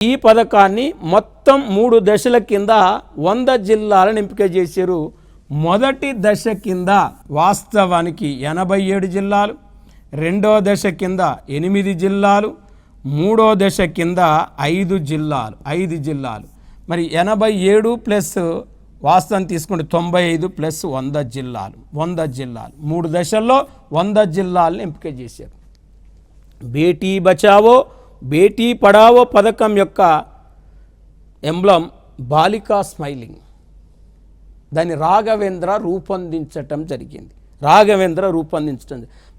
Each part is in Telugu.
ఈ పథకాన్ని మొత్తం 3 దశల కింద 100 జిల్లాలను ఎంపిక చేశారు. మొదటి దశ కింద వాస్తవానికి 87 జిల్లాలు, రెండో దశ కింద 8 జిల్లాలు, మూడో దశ కింద 5 జిల్లాలు. మరి 87 ప్లస్ వాస్తవం తీసుకుంటే 95 ప్లస్ 100 జిల్లాలు 3 దశల్లో 100 జిల్లాలను ఎంపిక చేశారు. బేటీ బచావో బేటీ పడావో పథకం యొక్క ఎంబ్లం బాలికా స్మైలింగ్. దాన్ని రాఘవేంద్ర రూపొందించటం జరిగింది.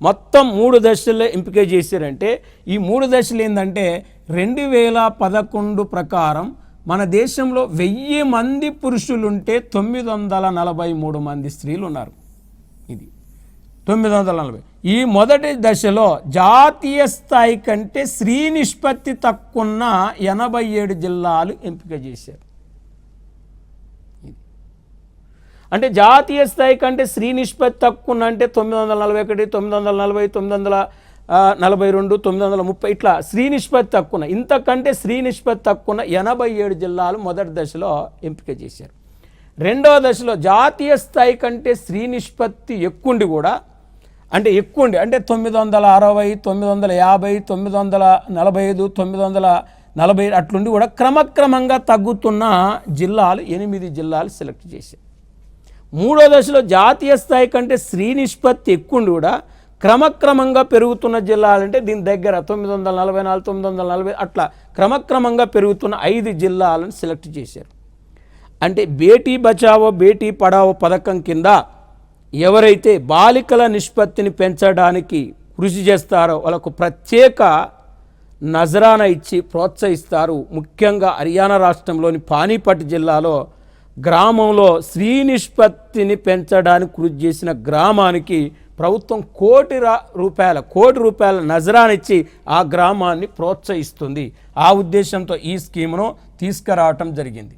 మొత్తం 3 దశల్లో ఎంపిక చేశారంటే ఈ 3 దశలు ఏంటంటే 2011 ప్రకారం మన దేశంలో 1000 మంది పురుషులుంటే 943 మంది స్త్రీలు ఉన్నారు. ఇది 940. ఈ మొదటి దశలో జాతీయ స్థాయి కంటే స్త్రీ నిష్పత్తి తక్కువ 87 జిల్లాలు ఎంపిక చేశారు. అంటే జాతీయ స్థాయి కంటే స్త్రీ నిష్పత్తి తక్కువ అంటే 941, 940, 942, 930 ఇట్లా స్త్రీ నిష్పత్తి తక్కువ. ఇంతకంటే స్త్రీ నిష్పత్తి తక్కువ 87 జిల్లాలు మొదటి దశలో ఎంపిక చేశారు. రెండవ దశలో జాతీయ స్థాయి కంటే స్త్రీ నిష్పత్తి ఎక్కువండి కూడా అంటే 960, 950, 945, 940 అట్లుండి కూడా క్రమక్రమంగా తగ్గుతున్న జిల్లాలు 8 జిల్లాలు సెలెక్ట్ చేశారు. మూడో దశలో జాతీయ స్థాయి కంటే స్త్రీ నిష్పత్తి ఎక్కువండి కూడా క్రమక్రమంగా పెరుగుతున్న జిల్లాలంటే దీని దగ్గర 944, 940 అట్లా క్రమక్రమంగా పెరుగుతున్న 5 జిల్లాలను సెలెక్ట్ చేశారు. అంటే బేటీ బచావో బేటీ పడావో పథకం కింద ఎవరైతే బాలికల నిష్పత్తిని పెంచడానికి కృషి చేస్తారో వాళ్ళకు ప్రత్యేక నజరానా ఇచ్చి ప్రోత్సహిస్తారు. ముఖ్యంగా హర్యానా రాష్ట్రంలోని పానీపట్ జిల్లాలో గ్రామంలో స్త్రీ నిష్పత్తిని పెంచడానికి కృషి చేసిన గ్రామానికి ప్రభుత్వం కోటి రూపాయల నజరానా ఇచ్చి ఆ గ్రామాన్ని ప్రోత్సహిస్తుంది. ఆ ఉద్దేశంతో ఈ స్కీమును తీసుకురావటం జరిగింది.